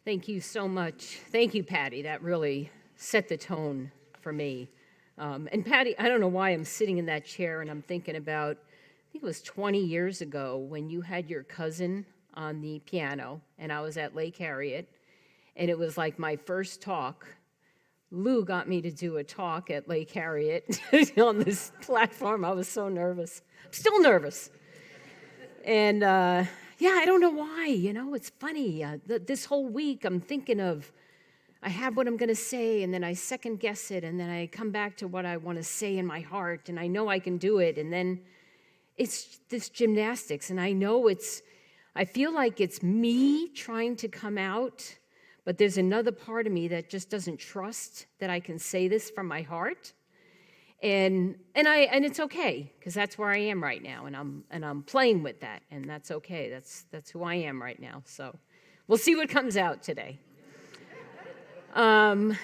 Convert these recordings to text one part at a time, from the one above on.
Thank you so much. Thank you, Patty. That really set the tone for me. And Patty, I don't know why I'm sitting in that chair and I'm thinking about, I think it was 20 years ago when you had your cousin on the piano and I was at Lake Harriet, and it was like my first talk. Lou got me to do a talk at Lake Harriet on this platform. I was so nervous. I'm still nervous. And I don't know why. It's funny. This whole week I'm thinking of, I have what I'm going to say, and then I second guess it, and then I come back to what I want to say in my heart, and I know I can do it. And then it's this gymnastics, and I feel like it's me trying to come out, but there's another part of me that just doesn't trust that I can say this from my heart. And it's okay, because that's where I am right now, and I'm playing with that, and that's okay. That's who I am right now. So we'll see what comes out today. And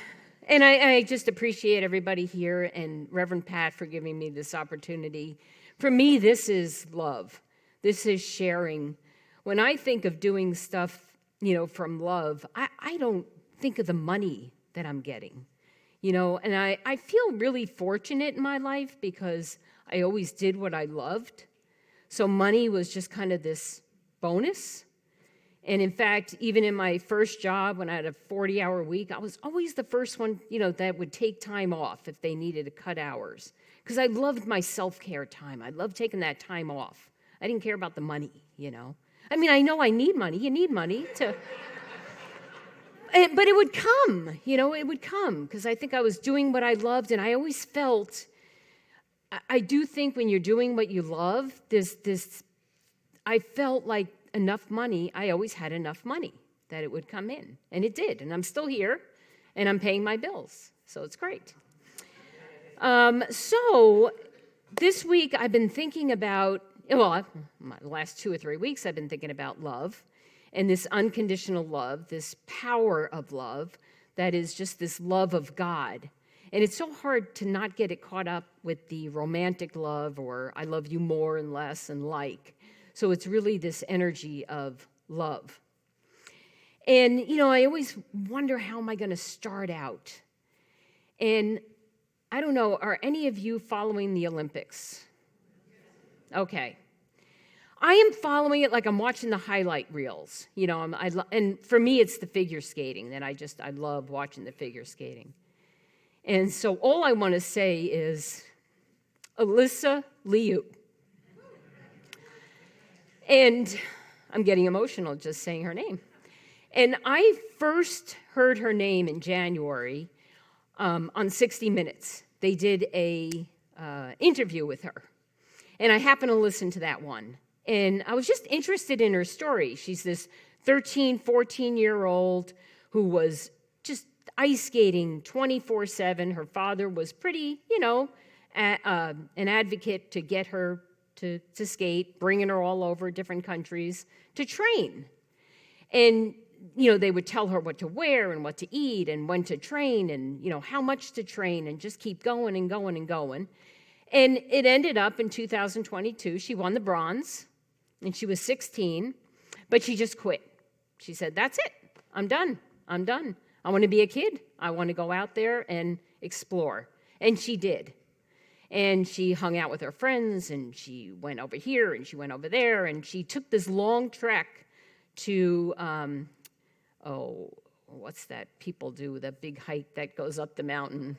I just appreciate everybody here and Reverend Pat for giving me this opportunity. For me, this is love. This is sharing. When I think of doing stuff, from love, I don't think of the money that I'm getting. And I feel really fortunate in my life because I always did what I loved. So money was just kind of this bonus. And in fact, even in my first job, when I had a 40-hour week, I was always the first one, that would take time off if they needed to cut hours. Because I loved my self-care time. I loved taking that time off. I didn't care about the money, I mean, I know I need money. You need money to... But it would come, it would come, because I think I was doing what I loved, and I always felt, I do think when you're doing what you love, I felt like enough money, I always had enough money, that it would come in, and it did, and I'm still here, and I'm paying my bills, so it's great. So this week I've been thinking about, the last 2 or 3 weeks I've been thinking about love, and this unconditional love, this power of love, that is just this love of God. And it's so hard to not get it caught up with the romantic love or I love you more and less and like. So it's really this energy of love. And, I always wonder, how am I going to start out? And I don't know, are any of you following the Olympics? Okay. I am following it like I'm watching the highlight reels. And for me, it's the figure skating that I love watching the figure skating. And so all I want to say is, Alyssa Liu. And I'm getting emotional just saying her name. And I first heard her name in January on 60 Minutes. They did a interview with her. And I happened to listen to that one. And I was just interested in her story. She's this 13, 14-year-old who was just ice skating 24/7. Her father was pretty, an advocate to get her to skate, bringing her all over different countries to train. And, they would tell her what to wear and what to eat and when to train and, how much to train and just keep going and going and going. And it ended up in 2022, she won the bronze. And she was 16, but she just quit. She said, that's it. I'm done. I want to be a kid. I want to go out there and explore. And she did. And she hung out with her friends, and she went over here, and she went over there, and she took this long trek to, what's that people do, that big hike that goes up the mountain?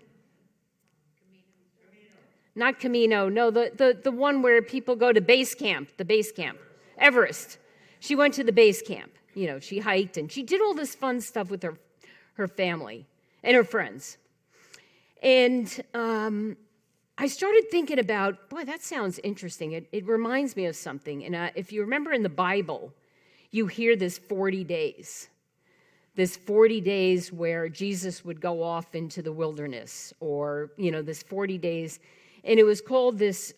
Not Camino, no, the one where people go to base camp, Everest. She went to the base camp. She hiked and she did all this fun stuff with her family and her friends. And I started thinking about, boy, that sounds interesting. It reminds me of something. And if you remember in the Bible, you hear this 40 days. This 40 days where Jesus would go off into the wilderness, or, this 40 days. And it was called this,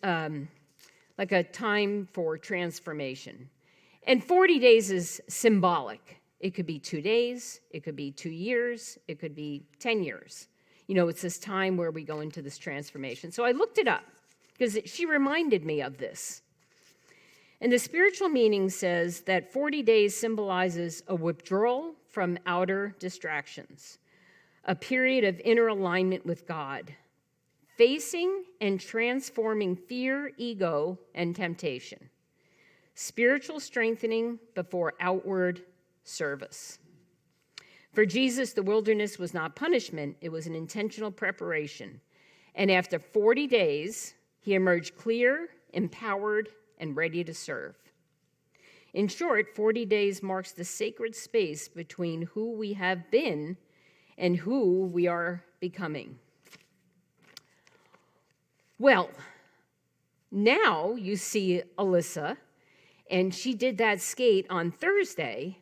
like a time for transformation. And 40 days is symbolic. It could be 2 days, it could be 2 years, it could be 10 years. It's this time where we go into this transformation. So I looked it up because she reminded me of this. And the spiritual meaning says that 40 days symbolizes a withdrawal from outer distractions, a period of inner alignment with God, facing and transforming fear, ego, and temptation, spiritual strengthening before outward service. For Jesus, the wilderness was not punishment, it was an intentional preparation. And after 40 days, he emerged clear, empowered, and ready to serve. In short, 40 days marks the sacred space between who we have been and who we are becoming. Well, now you see Alyssa, and she did that skate on Thursday,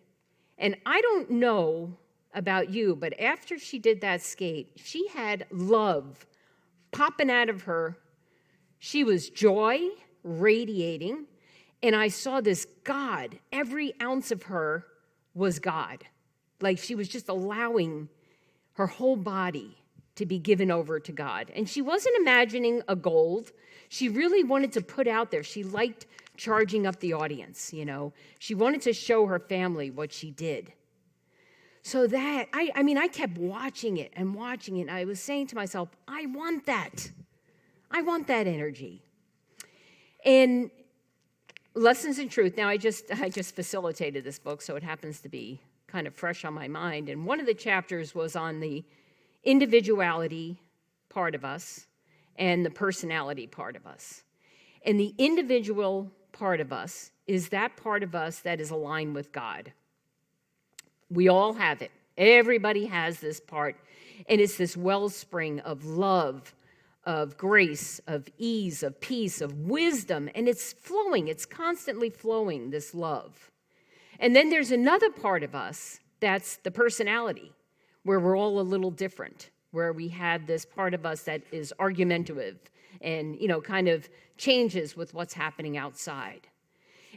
and I don't know about you, but after she did that skate, she had love popping out of her. She was joy radiating, and I saw this God. Every ounce of her was God. Like she was just allowing her whole body to be given over to God. And she wasn't imagining a gold. She really wanted to put out there. She liked charging up the audience, you know. She wanted to show her family what she did. So that, I kept watching it. And I was saying to myself, I want that. I want that energy. And Lessons in Truth. Now, I just facilitated this book, so it happens to be kind of fresh on my mind. And one of the chapters was on the individuality part of us and the personality part of us. And the individual part of us is that part of us that is aligned with God. We all have it. Everybody has this part. And it's this wellspring of love, of grace, of ease, of peace, of wisdom. And it's flowing. It's constantly flowing, this love. And then there's another part of us that's the personality, where we're all a little different, where we have this part of us that is argumentative and, kind of changes with what's happening outside.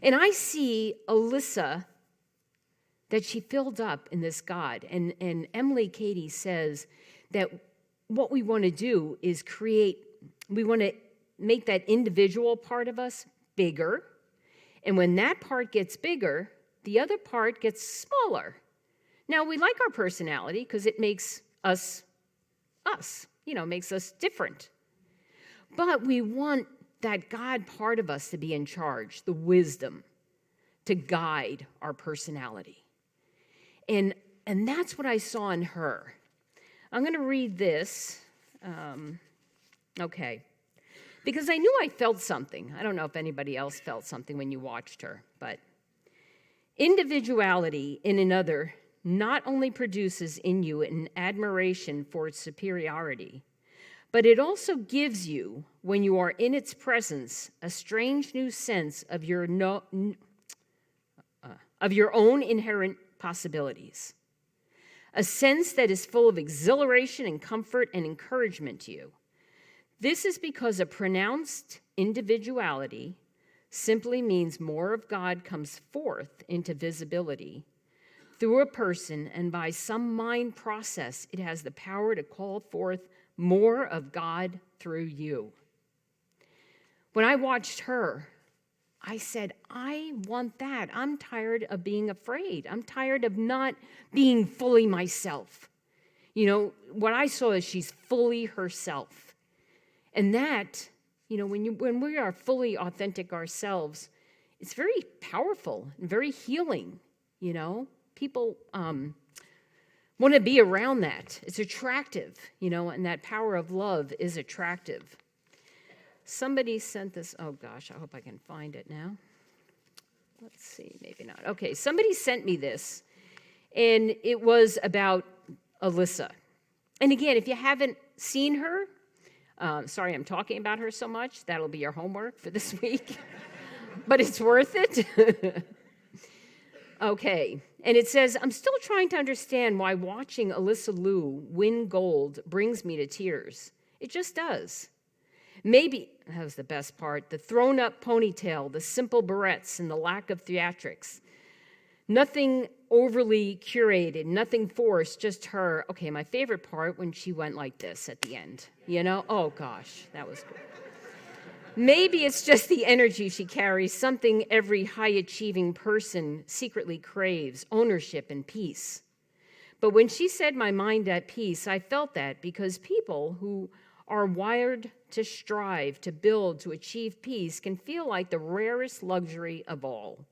And I see Alyssa, that she filled up in this God. And Emily Cady says that what we want to do is we want to make that individual part of us bigger. And when that part gets bigger, the other part gets smaller. Now, we like our personality because it makes us, makes us different. But we want that God part of us to be in charge, the wisdom to guide our personality. And that's what I saw in her. I'm going to read this. Okay. Because I knew I felt something. I don't know if anybody else felt something when you watched her. But individuality in another not only produces in you an admiration for its superiority, but it also gives you, when you are in its presence, a strange new sense of your own inherent possibilities, a sense that is full of exhilaration and comfort and encouragement to you. This is because a pronounced individuality simply means more of God comes forth into visibility through a person, and by some mind process, it has the power to call forth more of God through you. When I watched her, I said, I want that. I'm tired of being afraid. I'm tired of not being fully myself. What I saw is she's fully herself. And that, when we are fully authentic ourselves, it's very powerful and very healing, People want to be around that. It's attractive, and that power of love is attractive. Somebody sent this. Oh, gosh, I hope I can find it now. Let's see, maybe not. Okay, somebody sent me this, and it was about Alyssa. And again, if you haven't seen her, sorry I'm talking about her so much. That'll be your homework for this week. But it's worth it. Okay, and it says, I'm still trying to understand why watching Alyssa Liu win gold brings me to tears. It just does. Maybe, that was the best part, the thrown-up ponytail, the simple barrettes, and the lack of theatrics. Nothing overly curated, nothing forced, just her. Okay, my favorite part, when she went like this at the end. Oh gosh, that was good. Maybe it's just the energy she carries, something every high-achieving person secretly craves, ownership and peace. But when she said my mind at peace, I felt that because people who are wired to strive, to build, to achieve peace can feel like the rarest luxury of all.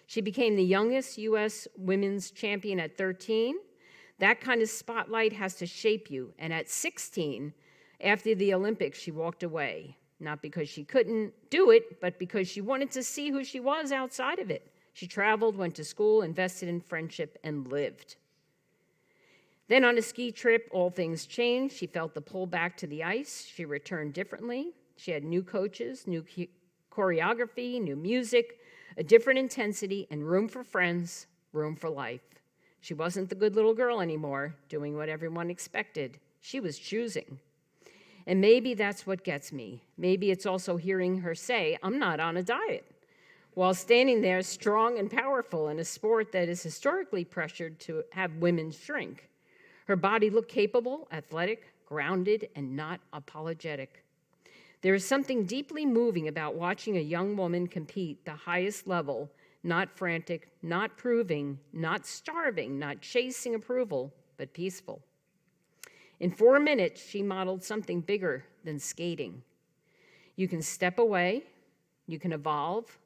She became the youngest U.S. women's champion at 13. That kind of spotlight has to shape you. And at 16, after the Olympics, she walked away. Not because she couldn't do it, but because she wanted to see who she was outside of it. She traveled, went to school, invested in friendship, and lived. Then on a ski trip, all things changed. She felt the pull back to the ice. She returned differently. She had new coaches, new choreography, new music, a different intensity, and room for friends, room for life. She wasn't the good little girl anymore, doing what everyone expected. She was choosing. And maybe that's what gets me. Maybe it's also hearing her say, I'm not on a diet, while standing there strong and powerful in a sport that is historically pressured to have women shrink. Her body looked capable, athletic, grounded, and not apologetic. There is something deeply moving about watching a young woman compete the highest level, not frantic, not proving, not starving, not chasing approval, but peaceful. In 4 minutes, she modeled something bigger than skating. You can step away, you can evolve,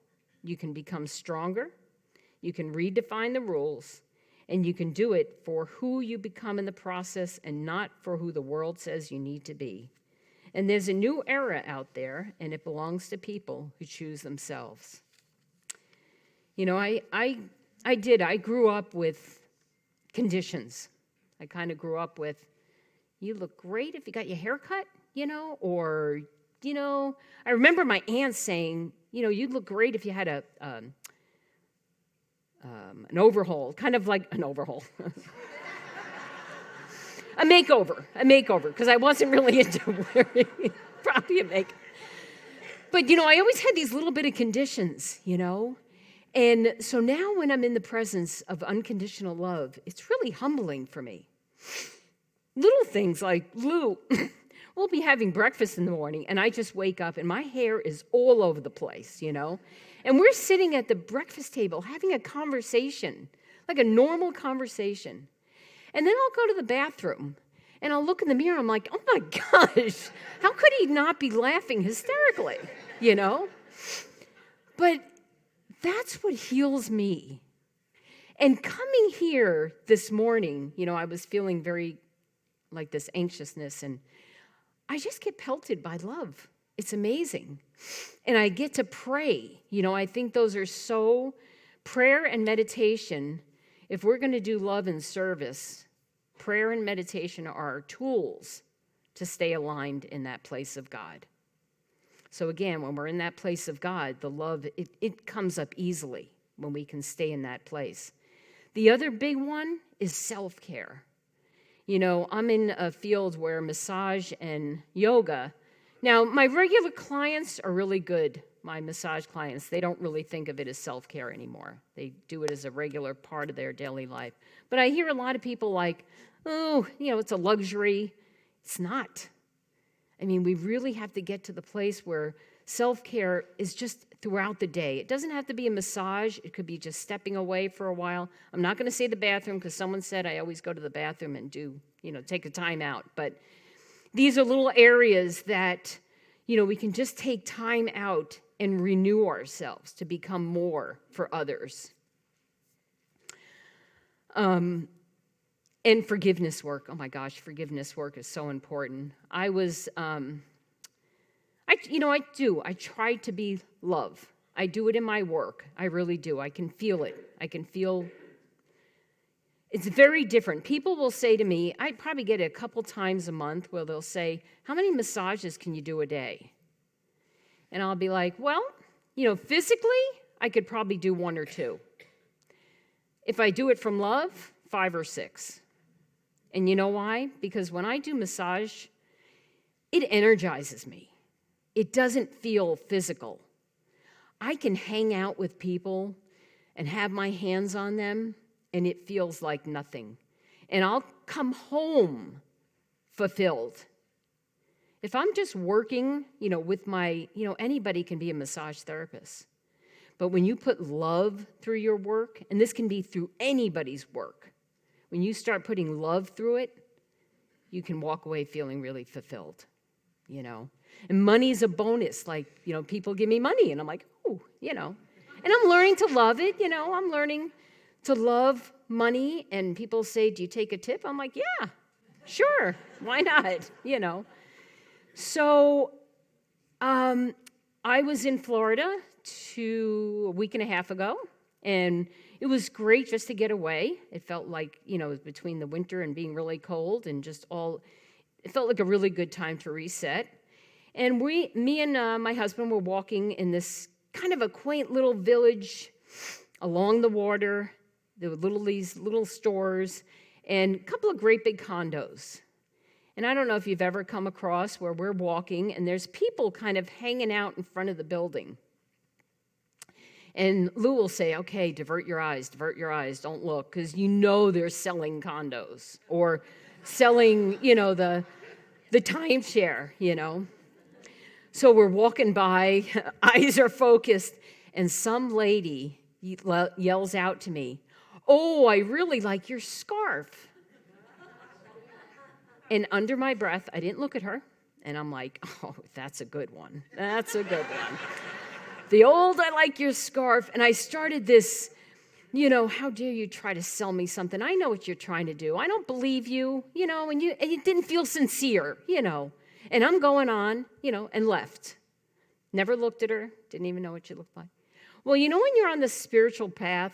you can become stronger, you can redefine the rules, and you can do it for who you become in the process and not for who the world says you need to be. And there's a new era out there, and it belongs to people who choose themselves. You know, I grew up with conditions. I kind of grew up with, you look great if you got your hair cut, or, I remember my aunt saying, you'd look great if you had an overhaul, kind of like an overhaul. a makeover, because I wasn't really into wearing probably a makeup. But, I always had these little bit of conditions, And so now when I'm in the presence of unconditional love, it's really humbling for me. Little things like, Lou, we'll be having breakfast in the morning, and I just wake up, and my hair is all over the place, And we're sitting at the breakfast table having a conversation, like a normal conversation. And then I'll go to the bathroom, and I'll look in the mirror, I'm like, oh my gosh, how could he not be laughing hysterically, But that's what heals me. And coming here this morning, I was feeling very like this anxiousness, and I just get pelted by love. It's amazing. And I get to pray. I think those are so, prayer and meditation, if we're going to do love and service, prayer and meditation are our tools to stay aligned in that place of God. So again, when we're in that place of God, the love, it comes up easily when we can stay in that place. The other big one is self-care. I'm in a field where massage and yoga. Now, my regular clients are really good. My massage clients, they don't really think of it as self-care anymore. They do it as a regular part of their daily life. But I hear a lot of people like, oh, it's a luxury. It's not. I mean, we really have to get to the place where self-care is just throughout the day. It doesn't have to be a massage. It could be just stepping away for a while. I'm not going to say the bathroom because someone said I always go to the bathroom and take a time out. But these are little areas that, we can just take time out and renew ourselves to become more for others. And forgiveness work. Oh my gosh, forgiveness work is so important. I try to be love. I do it in my work. I really do. I can feel it. It's very different. People will say to me, I probably get it a couple times a month where they'll say, how many massages can you do a day? And I'll be like, well, physically, I could probably do 1 or 2. If I do it from love, 5 or 6. And you know why? Because when I do massage, it energizes me. It doesn't feel physical. I can hang out with people and have my hands on them, and it feels like nothing. And I'll come home fulfilled. If I'm just working, with my, anybody can be a massage therapist. But when you put love through your work, and this can be through anybody's work, when you start putting love through it, you can walk away feeling really fulfilled, you know. And money's a bonus. Like, you know, people give me money, and I'm like, oh, you know. And I'm learning to love it, you know. I'm learning to love money. And people say, do you take a tip? I'm like, yeah, sure. Why not, you know. So I was in Florida a week and a half ago, and it was great just to get away. It felt like, you know, it was between the winter and being really cold and it felt like a really good time to reset. And me and my husband were walking in this kind of a quaint little village along the water. There were these little stores and a couple of great big condos. And I don't know if you've ever come across where we're walking and there's people kind of hanging out in front of the building. And Lou will say, okay, divert your eyes, don't look, because you know they're selling condos or selling, you know, the timeshare, you know. So we're walking by, eyes are focused, and some lady yells out to me, oh, I really like your scarf. And under my breath, I didn't look at her, and I'm like, oh, that's a good one. That's a good one. The old, I like your scarf. And I started this, you know, how dare you try to sell me something? I know what you're trying to do. I don't believe you, you know, and it didn't feel sincere, you know. And I'm going on, you know, and left. Never looked at her, didn't even know what she looked like. Well, you know when you're on the spiritual path,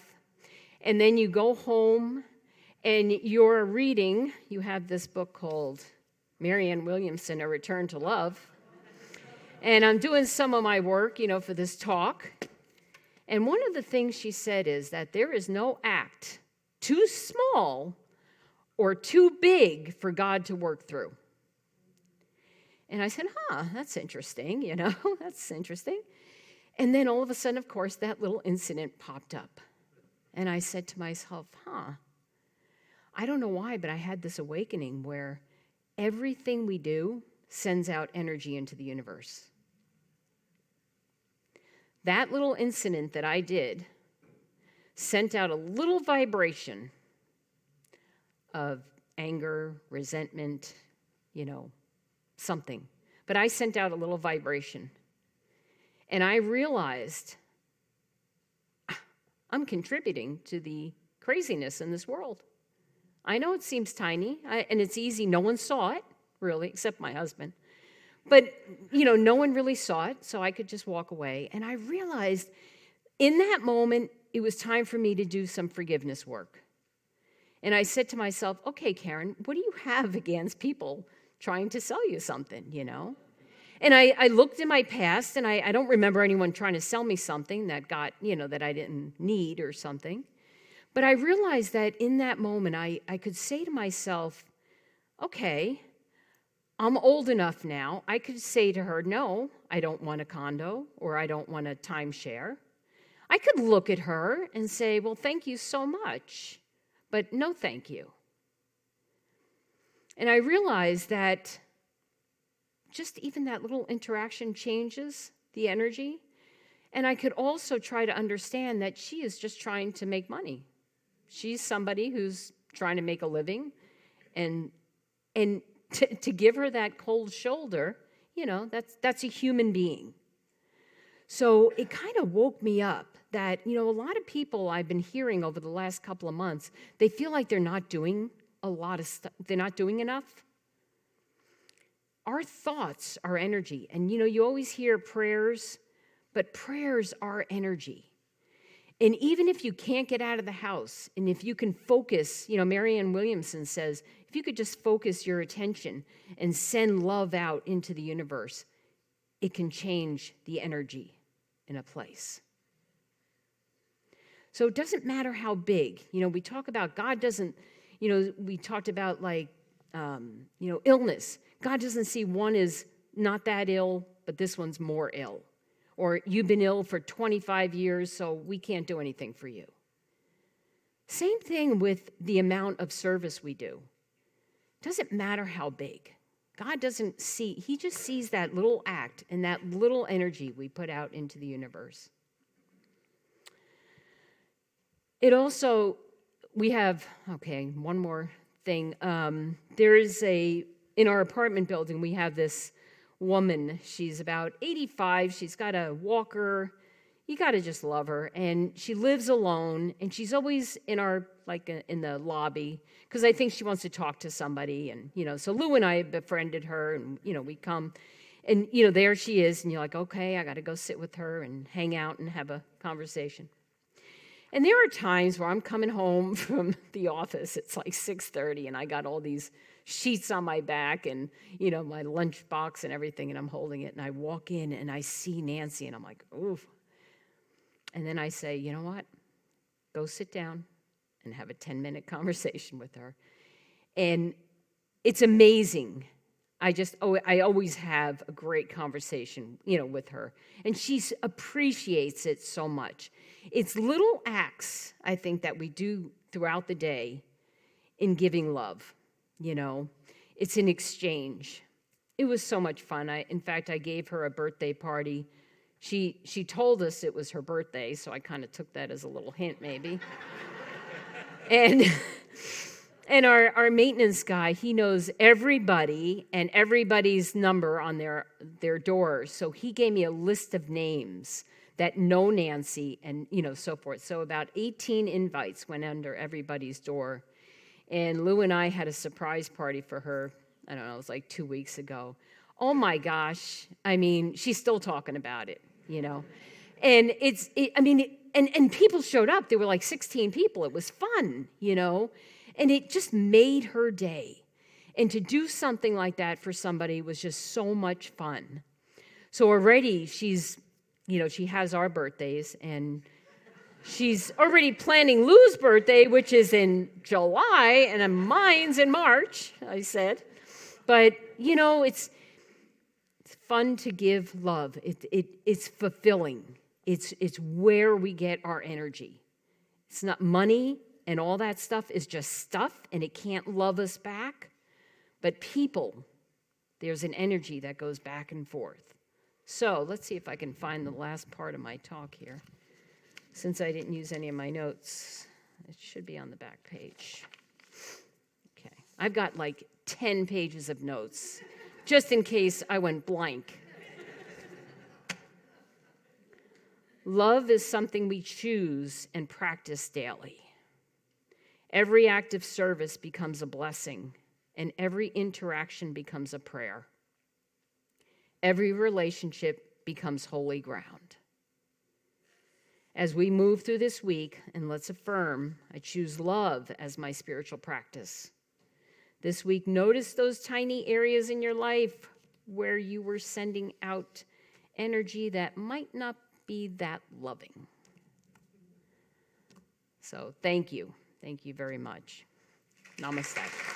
and then you go home, and you're reading, you have this book called Marianne Williamson, A Return to Love. And I'm doing some of my work, you know, for this talk. And one of the things she said is that there is no act too small or too big for God to work through. And I said, that's interesting, you know, that's interesting. And then all of a sudden, of course, that little incident popped up. And I said to myself, I don't know why, but I had this awakening where everything we do sends out energy into the universe. That little incident that I did sent out a little vibration of anger, resentment, you know, something. But I sent out a little vibration. And I realized I'm contributing to the craziness in this world. I know it seems tiny, and it's easy. No one saw it, really, except my husband. But, you know, no one really saw it, so I could just walk away. And I realized in that moment, it was time for me to do some forgiveness work. And I said to myself, okay, Karen, what do you have against people trying to sell you something, you know? And I looked in my past, and I don't remember anyone trying to sell me something that got, you know, that I didn't need or something. But I realized that in that moment, I could say to myself, okay, I'm old enough now. I could say to her, no, I don't want a condo or I don't want a timeshare. I could look at her and say, well, thank you so much, but no thank you. And I realized that just even that little interaction changes the energy. And I could also try to understand that she is just trying to make money. She's somebody who's trying to make a living, and to give her that cold shoulder, you know, that's a human being. So it kind of woke me up that, you know, a lot of people I've been hearing over the last couple of months, they feel like they're not doing a lot of stuff, they're not doing enough. Our thoughts are energy. And, you know, you always hear prayers, but prayers are energy. And even if you can't get out of the house, and if you can focus, you know, Marianne Williamson says, if you could just focus your attention and send love out into the universe, it can change the energy in a place. So it doesn't matter how big. You know, we talk about God doesn't, you know, we talked about like, you know, illness. God doesn't see one as not that ill, but this one's more ill. Or you've been ill for 25 years, so we can't do anything for you. Same thing with the amount of service we do. Doesn't matter how big. God doesn't see, he just sees that little act and that little energy we put out into the universe. It also, we have, okay, one more thing. There is in our apartment building, we have this woman. She's about 85. She's got a walker. You got to just love her. And she lives alone, and she's always in in the lobby, because I think she wants to talk to somebody. And, so Lou and I befriended her, and, we come, and, there she is, and you're like, okay, I got to go sit with her and hang out and have a conversation. And there are times where I'm coming home from the office, it's like 6:30, and I got all these sheets on my back and, my lunch box and everything, and I'm holding it, and I walk in and I see Nancy, and I'm like, oof. And then I say, you know what? Go sit down and have a 10-minute conversation with her. And it's amazing. I always have a great conversation, with her. And she appreciates it so much. It's little acts, I think, that we do throughout the day in giving love, It's an exchange. It was so much fun. In fact, I gave her a birthday party. She told us it was her birthday, so I kind of took that as a little hint, maybe. And our maintenance guy, he knows everybody and everybody's number on their doors. So he gave me a list of names that know Nancy and, so forth. So about 18 invites went under everybody's door. And Lou and I had a surprise party for her, I don't know, it was like 2 weeks ago. Oh my gosh. I mean, she's still talking about it, And and people showed up. There were like 16 people. It was fun, And it just made her day. And to do something like that for somebody was just so much fun. So already she's, she has our birthdays, and she's already planning Lou's birthday, which is in July, and mine's in March, I said. But, it's fun to give love. It's fulfilling. It's where we get our energy. It's not money. And all that stuff is just stuff, and it can't love us back. But people, there's an energy that goes back and forth. So let's see if I can find the last part of my talk here. Since I didn't use any of my notes, it should be on the back page. Okay, I've got like 10 pages of notes, just in case I went blank. Love is something we choose and practice daily. Every act of service becomes a blessing, and every interaction becomes a prayer. Every relationship becomes holy ground. As we move through this week, and let's affirm, I choose love as my spiritual practice. This week, notice those tiny areas in your life where you were sending out energy that might not be that loving. So thank you. Thank you very much. Namaste.